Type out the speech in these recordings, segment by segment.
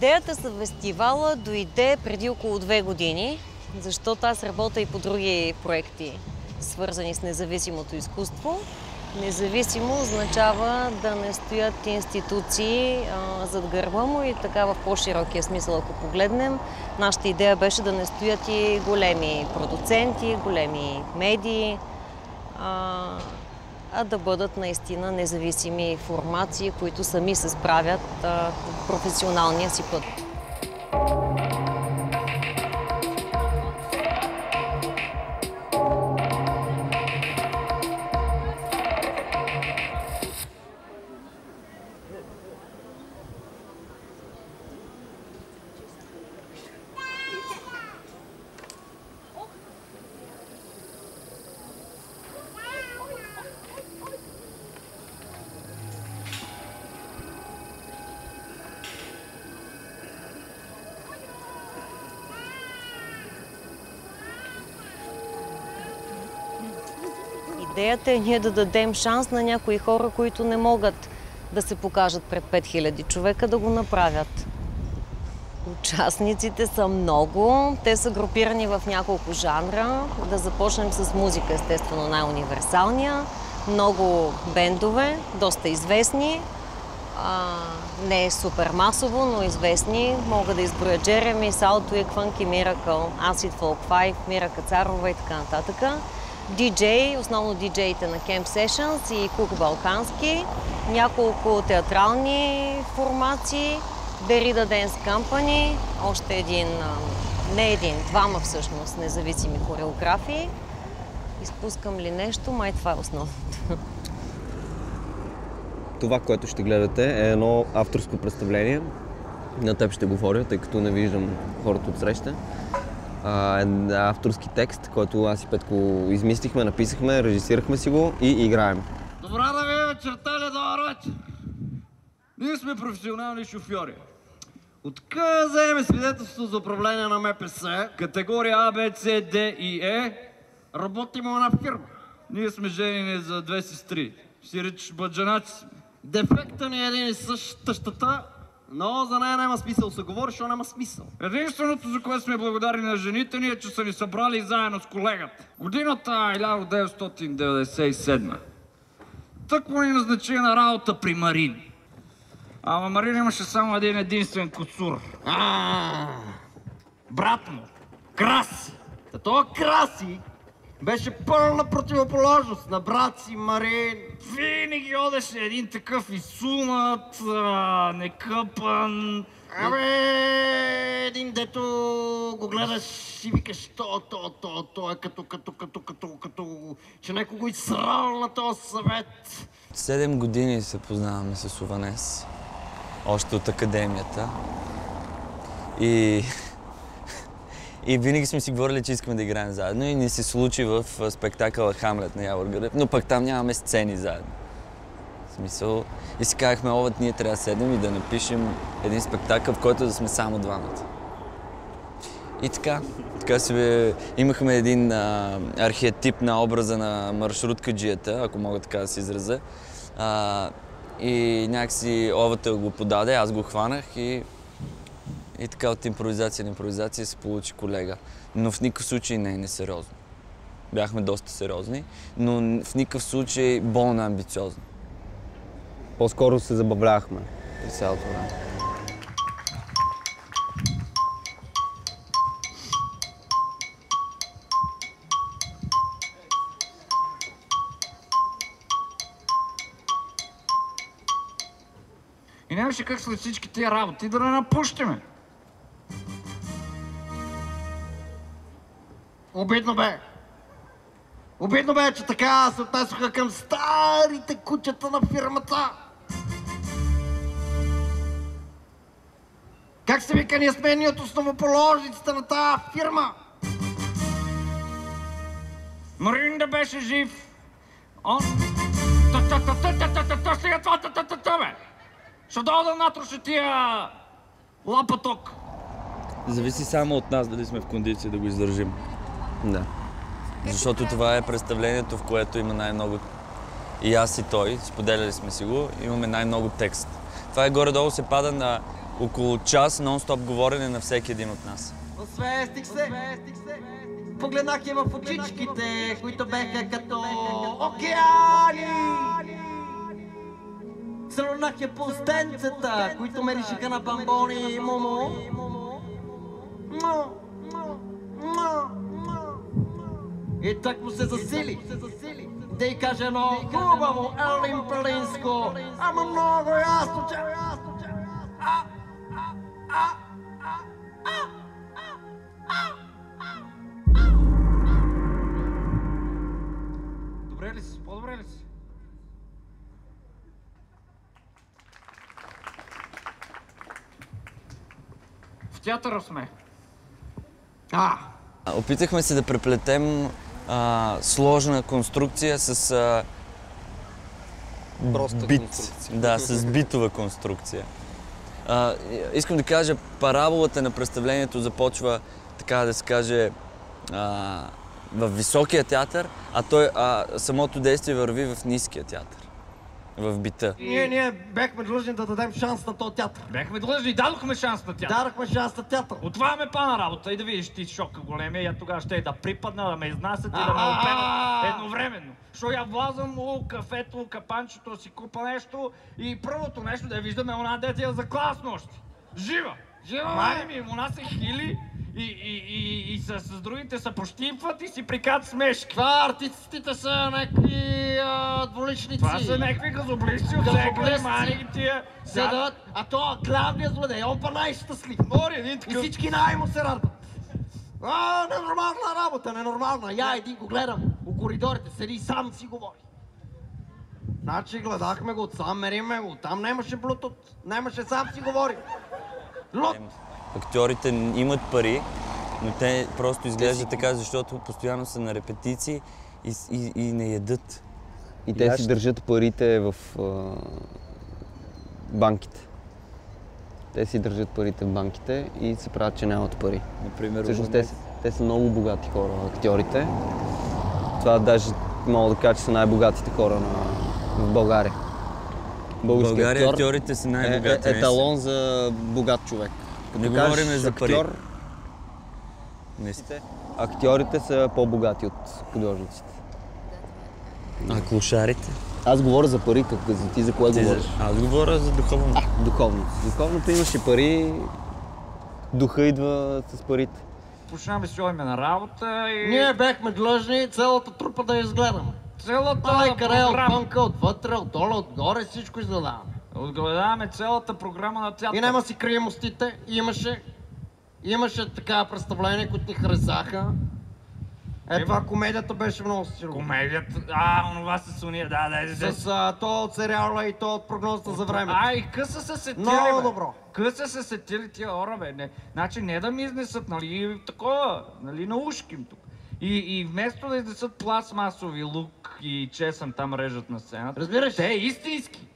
Идеята за фестивала дойде преди около 2 години, защото аз работя и по други проекти, свързани с независимото изкуство. Независимо означава да не стоят институции зад гърба му и така в по-широкия смисъл, ако погледнем. Нашата идея беше да не стоят и големи продуценти, големи медии, а да бъдат наистина независими формации, които сами се справят по професионалния си път. Идеята е ние да дадем шанс на някои хора, които не могат да се покажат пред 5000 човека, да го направят. Участниците са много, те са групирани в няколко жанра. Да започнем с музика, естествено най-универсалния. Много бендове, доста известни. Не е супер масово, но известни. Мога да изброя Джереми, Салтуик, Funky Miracle, Acid Folk 5, Мира Кацарова и така нататък. диджей, основно диджеите на Camp Sessions и Кук Балкански, няколко театрални формации, Derrida Dance Company, още един, двама всъщност независими хореографии. Изпускам ли нещо? Май това е основното. Това, което ще гледате, е едно авторско представление. На теб ще говоря, тъй като не виждам хората отсреща. Авторски текст, който аз и Петко измислихме, написахме, режисирахме си го и играем. Добра да ви е вечерта, ли добър вечер! Ние сме професионални шофьори. Откъде вземем свидетелство за управление на МПС, категория А, Б, С, Д и Е, работим в една фирма. Ние сме женени за 2 сестри. Си речеш баджанаци сме. Дефекта ни е един и същ тъщата, но за нея няма смисъл да се говори, защото няма смисъл. Единственото, за което сме благодарни на жените ни, е, че са ни събрали заедно с колегата. Годината е 1997. Тъкмо ни назначи на работа при Марин. Ама Марин имаше само един единствен кусур. Брат му, Краси. Това Краси беше пълна противоположност на брат си Марин. Винаги одеше един такъв изсунат, некъпан. Един дето го гледаш и викаш, то е като, че някой го изсрал на този съвет. 7 години се познаваме с Ованес, още от академията. И винаги сме си говорили, че искаме да играем заедно и ни се случи в спектакъла Хамлет на Явор Гърдев, но пък там нямаме сцени заедно. В смисъл, и си казахме, ние трябва да седнем и да напишем един спектакъл, в който да сме само двамата. И така си имахме един архетип на образа на маршруткаджията, ако мога така да се изразя. И някакси Овата го подаде, аз го хванах и така от импровизация на импровизация се получи колега. Но в никакъв случай не е несериозно. Бяхме доста сериозни, но в никакъв случай болно амбициозно. По-скоро се забавлявахме през цялото време. И нямаше как след всички тия работи да не напущаме. Обидно бе! Обидно бе, че така се отнесоха към старите кучета на фирмата. Как се вика, ние сме едни от основоположниците на тази фирма? Марин да беше жив. Он... Сега това, бе! Ще дойда да натроша тия лапаток. Зависи само от нас дали сме в кондиция да го издържим. Да. Защото това е представлението, в което има най-много... И аз и той, споделяли сме си го, имаме най-много текст. Това е горе-долу се пада на около час нон-стоп говорене на всеки един от нас. Освестих се, погледнах я в очичките, които беха като океани. Целунах я по стенцата, които ме решиха на бамбони, момо. И так му се засили, да й кажа едно хубаво елимпелинско, ама много ясно, че... Добре ли си? По-добре ли си? В театъра сме. Опитахме се да преплетем сложна конструкция с Проста бит. конструкция. Да, с битова конструкция. Искам да кажа, параболата на представлението започва, така да се каже, в високия театър, а самото действие върви в ниския театър, в бита. Ние бяхме длъжни да дадем шанс на този театър. Бяхме длъжни и дадохме шанс на театър. Дадахме шанс на театър. Отваряме плана работа и да видиш ти шока големия, я тогава ще да припадна, да ме изнасят и да ме опенат едновременно. Що я влазвам у кафето, капанчето, си купа нещо и първото нещо да я виждаме она детия за клас нощи. Жива! Жива, май ми, она се хили и с другите се пощипват и си прикат смешки. Това артистите са някакви двуличници. Това са някакви газоблисти от всекъде, мани ги тия. Седат, а то главният злодей, он па най-щастлив. Мори, един И такъв. всички най-му се радват. Ненормална работа, ненормална. Я един го гледам, у коридорите седи и сам си говори. Значи гледахме го, сам мериме го, там нямаше блутут, нямаше сам си говори. Лот! Актьорите имат пари, но те просто изглеждат така, защото постоянно са на репетиции и не ядат. И те си държат парите в банките. Те си държат парите в банките и се правят, че нямат пари. Например, Всъщност те са много богати хора, актьорите. Това даже мога да кажа, че са най-богатите хора в България. в България актьорите са най-богати. Еталон за богат човек. Не говорим за пари. Актьорите са по-богати от художниците. А клошарите? Аз говоря за парите, ти за кое говориш? Аз говоря за духовното. Духовното. Духовното имаше пари, духа идва с парите. Почнаме си ходим на работа и... Ние бяхме длъжни цялата трупа да изгледаме. Цялата Майкаре, програма. отвънка, отвътре, отдолу, отгоре, всичко изгледаваме. Отгледаваме цялата програма на театъра. И няма си крием устите. Имаше така представления, които ни харесаха. Това комедията беше много силна. Комедията, онова с уния, да. С то от сериала и то от прогнозата за времето. И къса се сетили, Много бе. добро. Къса се сетили тия хора, бе. Не. Значи не да ми изнесат, нали, такова, нали, на ушким тук. И вместо да изнесат пластмасови лук и чесън там режат на сцената, Разбираш? те истински.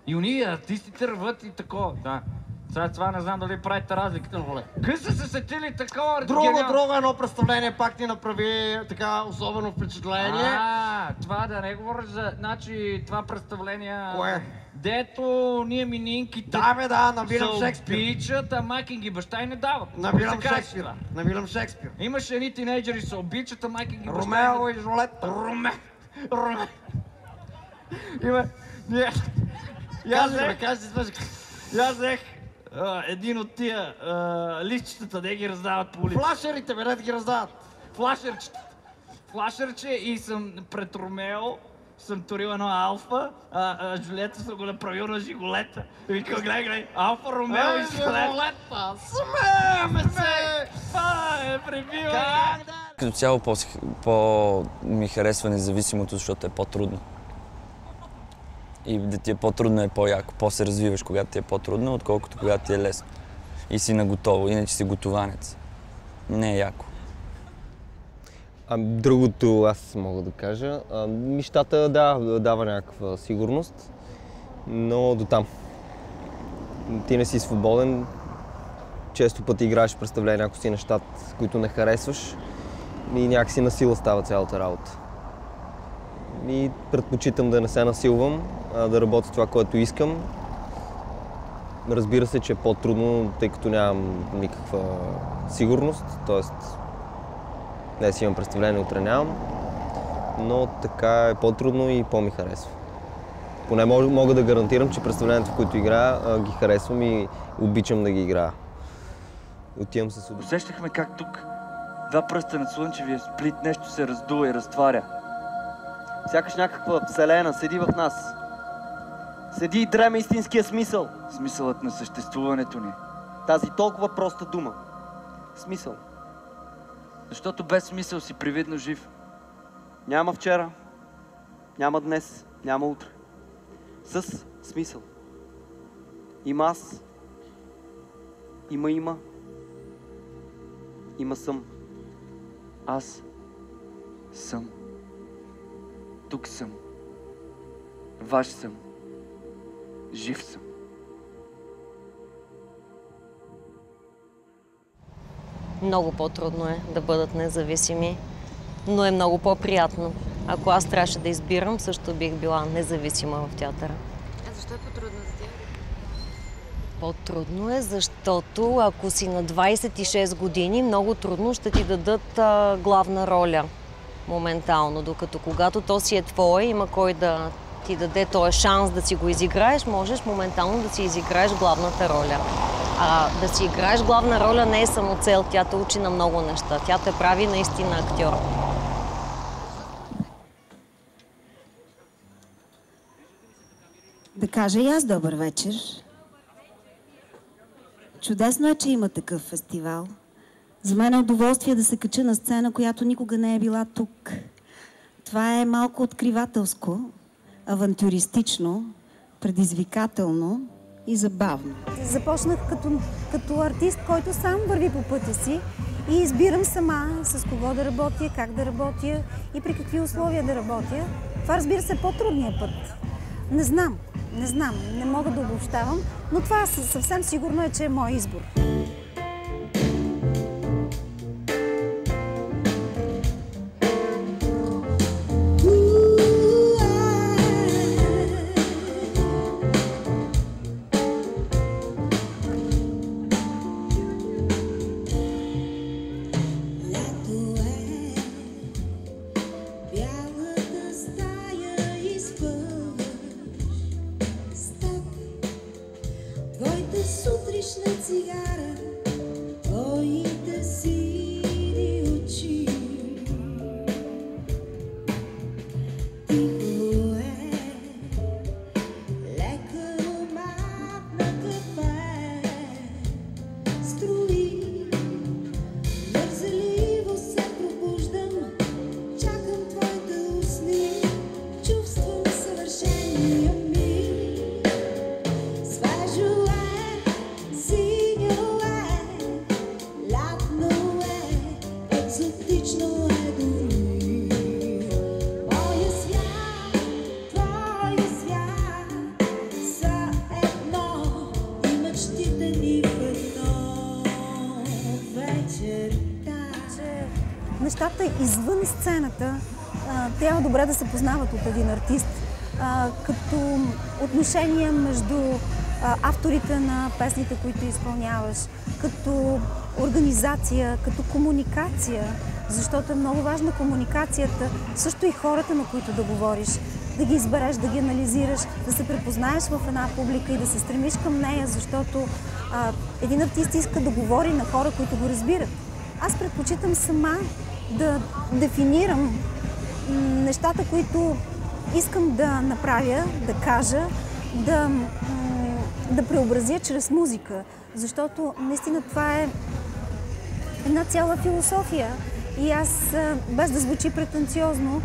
И уния артистите рват и такова, да. Сега това не знам дали правите разликата. Къса се сетили такова... Друго едно представление пак ни направи така особено впечатление. Това да не говориш за... Значи това представление... Кое? Дето ние мининките... Да, бе, да, на Вилям се Шекспир. обичат, а майки ги баща и не дават. На Вилям Така си, Шекспир. да. На Вилям Шекспир. Имаше едни тинейджери се обичат, а майки ги баща Ромео и и Жолетта. Роме. Има... Аз взех един от тия листчетата, де ги раздават по улица. Флашерите, бе, да ги раздават. Флашерче и съм пред Ромео, съм турил едно алфа, Жулета съм го направил на Жиголета. И викам, гледай, алфа, Ромео и Жиголета. Смееме се! Това е пребива! Като цяло по-ми харесва независимото, защото е по-трудно. И да ти е по-трудно е по-яко. По-се развиваш, когато ти е по-трудно, отколкото когато ти е лесно. И си наготово, иначе си готованец. Не е яко. Другото аз мога да кажа. Мечтата дава някаква сигурност, но до там. Ти не си свободен. Често пъти играеш представления, ако си на щат, които не харесваш и някакси насила става цялата работа. И предпочитам да не се насилвам, да работя това, което искам Разбира се, че е по-трудно, тъй като нямам никаква сигурност, т.е. днес имам представление, утре нямам, но така е по-трудно и по-ми харесва. Поне мога да гарантирам, че представленията, в които играя, ги харесвам и обичам да ги играя. Отивам с удоволствие. Усещахме как тук два пръста над слънчевия сплит нещо се раздува и разтваря. Сякаш някаква вселена седи в нас. Седи и дреме истинския смисъл. Смисълът на съществуването ни. Тази толкова проста дума. Смисъл. Защото без смисъл си привидно жив. Няма вчера, няма днес, няма утре. С смисъл. Има аз. Има. Има съм. Аз съм. Тук съм. Ваш съм. Жив съм. Много по-трудно е да бъдат независими, но е много по-приятно. Ако аз трябваше да избирам, също бих била независима в театъра. А защо е по-трудно за теб? По-трудно е, защото ако си на 26 години, много трудно ще ти дадат главна роля моментално, докато когато то си е твое, има кой да ти даде този шанс да си го изиграеш, можеш моментално да си изиграеш главната роля. А да си играеш главна роля не е само цел, тя те учи на много неща. Тя те прави наистина актьор. Да кажа и аз добър вечер. Чудесно е, че има такъв фестивал. За мен е удоволствие да се кача на сцена, която никога не е била тук. Това е малко откривателско, авантюристично, предизвикателно и забавно. Започнах като артист, който сам върви по пътя си и избирам сама с кого да работя, как да работя и при какви условия да работя. Това, разбира се, е по-трудният път. Не знам, не мога да обобщавам, но това съвсем сигурно е, че е мой избор. Нещата извън сцената трябва добре да се познават от един артист, като отношения между авторите на песните, които изпълняваш, като организация, като комуникация, защото е много важна комуникацията, също и хората, на които да говориш, да ги избереш, да ги анализираш, да се препознаеш в една публика и да се стремиш към нея, защото един артист иска да говори на хора, които го разбират. Аз предпочитам сама да дефинирам нещата, които искам да направя, да кажа, да преобразя чрез музика. Защото наистина това е една цяла философия. И аз, без да звучи претенциозно,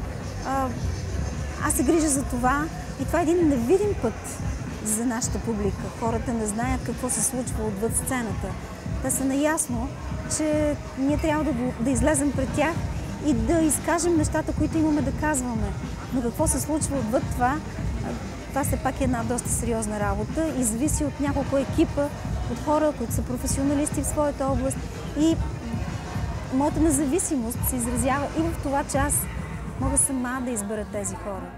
аз се грижа за това. И това е един невидим път за нашата публика. Хората не знаят какво се случва отвъд сцената. Те са наясно, че ние трябва да излезем пред тях и да изкажем нещата, които имаме да казваме. Но какво се случва отвъд това, това все пак е една доста сериозна работа и зависи от няколко екипа, от хора, които са професионалисти в своята област. И моята независимост се изразява и в това, че аз мога сама да избера тези хора.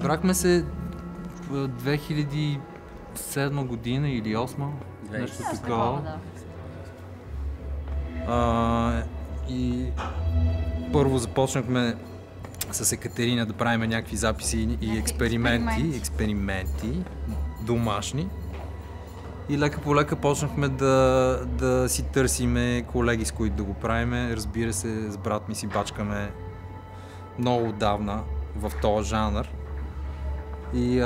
Разбрахме се в 2007 година или 2008, нещо такова. И първо започнахме с Екатерина да правим някакви записи и експерименти домашни. И лека по лека почнахме да си търсиме колеги, с които да го правиме. Разбира се, с брат ми си бачкаме много отдавна в този жанр. И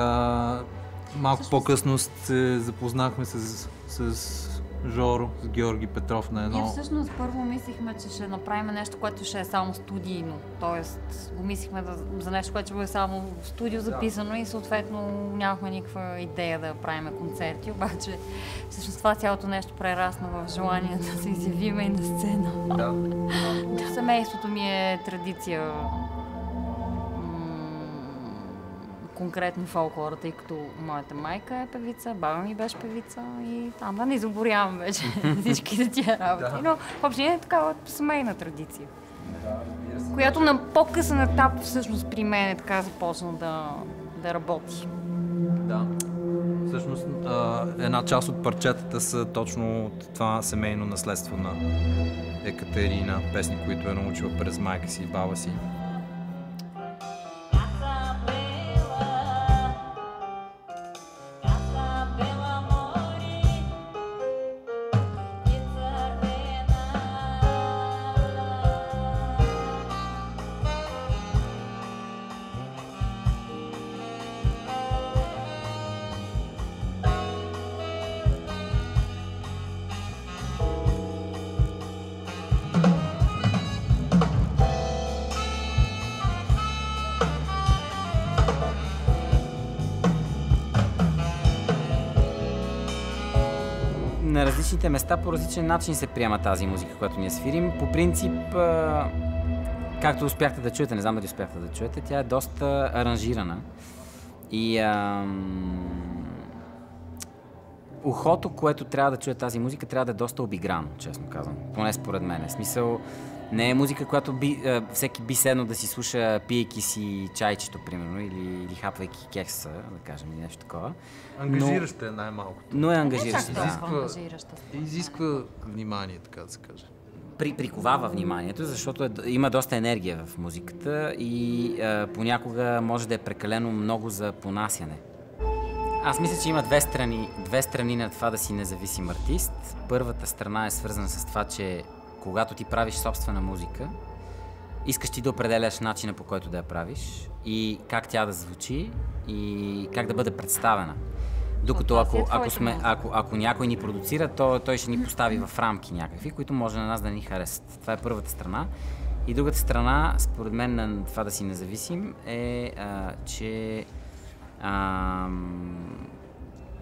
малко по-късно се запознахме с Жоро, с Георги Петров на едно. Ние всъщност първо мислихме, че ще направим нещо, което ще е само студийно. Тоест го мислихме за нещо, което ще бъде само в студио записано и съответно нямахме никаква идея да правим концерти. Обаче всъщност това цялото нещо прерасна в желание да се изявиме и на сцена. Да. В семейството ми е традиция конкретно фолклора, тъй като моята майка е певица, баба ми беше певица и там да не изоборявам вече всичките тия работи. Но въобще е такава семейна традиция, която на по-късен етап всъщност при мен така започна да работи. Да. Всъщност една част от парчетата са точно от това семейно наследство на Екатерина, песни, които е научила през майка си и баба си. На различните места по различен начин се приема тази музика, която ние свирим. По принцип, както успяхте да чуете, не знам дали успяхте да чуете, тя е доста аранжирана. И ухото, което трябва да чуе тази музика, трябва да е доста обиграно, честно казвам. Поне според мен. В смисъл, не е музика, която всеки би седнал да си слуша, пиейки си чайчето, примерно, или хапвайки кекса, да кажем, или нещо такова. Ангажираща е най-малкото. Но е ангажираща, да. Изисква внимание, така да се каже. Приковава вниманието, защото има доста енергия в музиката и понякога може да е прекалено много за понасяне. Аз мисля, че има две страни на това да си независим артист. Първата страна е свързана с това, че когато ти правиш собствена музика, искаш ти да определяш начина, по който да я правиш и как тя да звучи и как да бъде представена. Докато ако някой ни продуцира, той ще ни постави в рамки някакви, които може на нас да ни харесат. Това е първата страна. И другата страна, според мен, на това да си независим е, че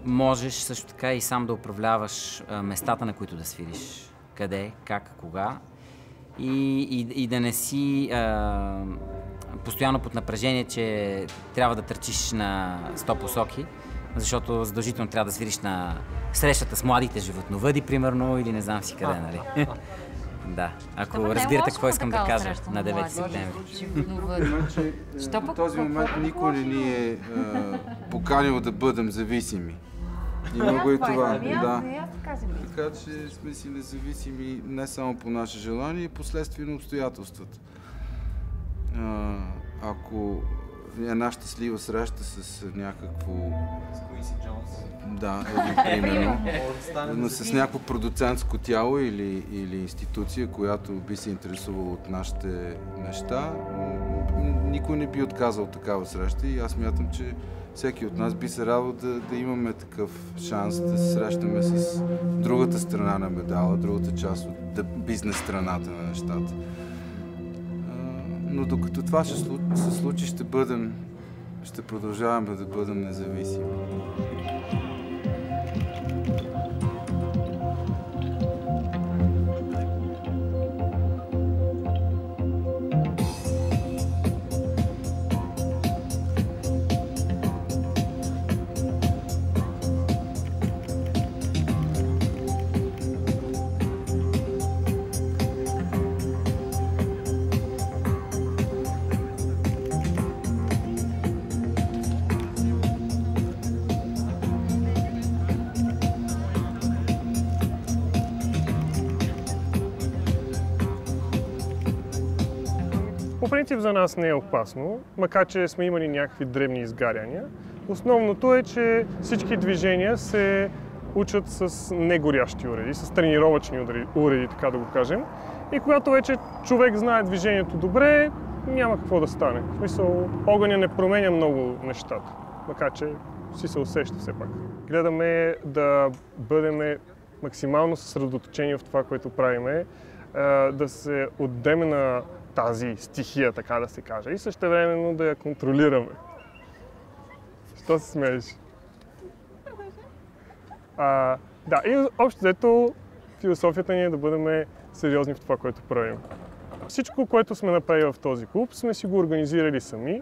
можеш също така и сам да управляваш местата, на които да свириш. Къде, как, кога. И да не си постоянно под напрежение, че трябва да търчиш на 100 посоки, защото задължително трябва да свириш на срещата с младите животновъди, примерно, или не знам си къде, нали? Да, ако разбирате какво искам да кажа на 9 септември. В този момент никой не ни е поканил да бъдем зависими. Има го и това. Да. Така че сме си независими не само по наше желание, и последствие на обстоятелствата. Ако е една щастлива среща с някакво... Да, примерно. Но с някакво продуцентско тяло или институция, която би се интересувала от нашите неща, никой не би отказал такава среща и аз смятам, че всеки от нас би се радвал да имаме такъв шанс да се срещаме с другата страна на медала, другата част от бизнес страната на нещата. Но докато това ще се случи, ще продължаваме да бъдем независими. По принцип за нас не е опасно, макар че сме имали някакви дребни изгаряния. Основното е, че всички движения се учат с негорящи уреди, с тренировъчни уреди, така да го кажем. И когато вече човек знае движението добре, няма какво да стане. В смисъл, огъня не променя много нещата, макар че си се усеща все пак. Гледаме да бъдем максимално съсредоточени в това, което правиме, да се отдеме на тази стихия, така да се каже, и същевременно да я контролираме. Що се смееш? Да, и общо взето философията ни е да бъдем сериозни в това, което правим. Всичко, което сме направили в този клуб, сме си го организирали сами.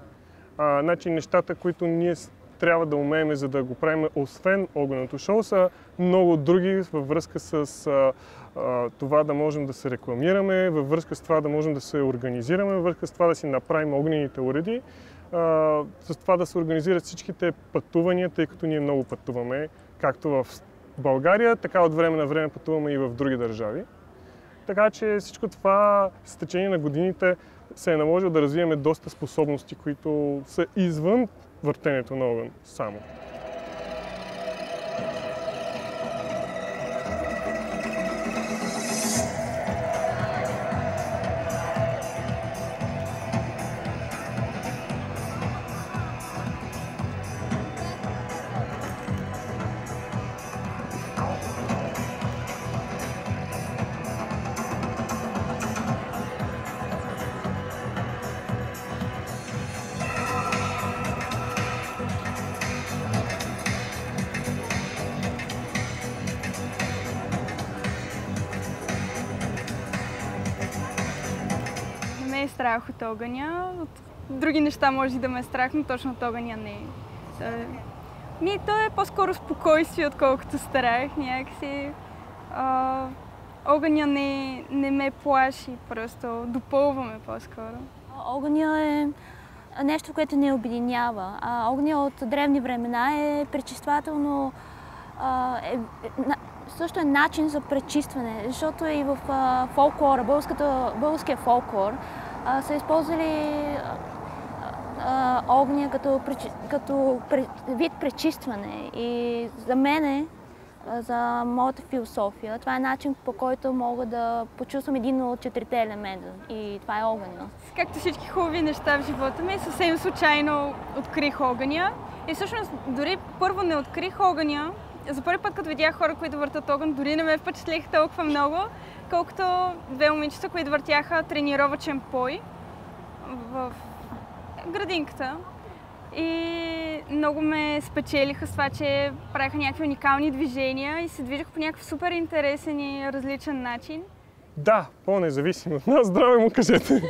Значи нещата, които ние трябва да умеем, за да го правим, освен огненото шоу, са много други във връзка с това да можем да се рекламираме, във връзка с това да можем да се организираме, във връзка с това да си направим огнените уреди, с това да се организират всичките пътувания, тъй като ние много пътуваме, както в България, така от време на време пътуваме и в други държави. Така че всичко това с течение на годините се е наложило да развиеме доста способности, които са извън въртенето на огън само. Страх от огъня. От други неща може да ме е страх, но точно от огъня не е. То е по-скоро спокойствие, отколкото страх. Някакси огъня не ме плаши, просто допълваме по-скоро. Огъня е нещо, което ни обединява. Огъня от древни времена е пречиствателно, също е начин за пречистване, защото и в фолклора, българския фолклор, са използвали огъня като вид пречистване. И за мене, за моята философия, това е начин, по който мога да почувствам един от четирите елемента. И това е огъня. Както всички хубави неща в живота ми, съвсем случайно открих огъня. И всъщност дори първо не открих огъня. За първи път, като видях хора, които въртат огън, дори не ме впечатлиха толкова много, колкото две момичета, които въртяха тренировъчен пой в градинката. И много ме спечелиха с това, че правиха някакви уникални движения и се движих по някакъв супер интересен и различен начин. Да, по-независимо от нас, здраве му кажете!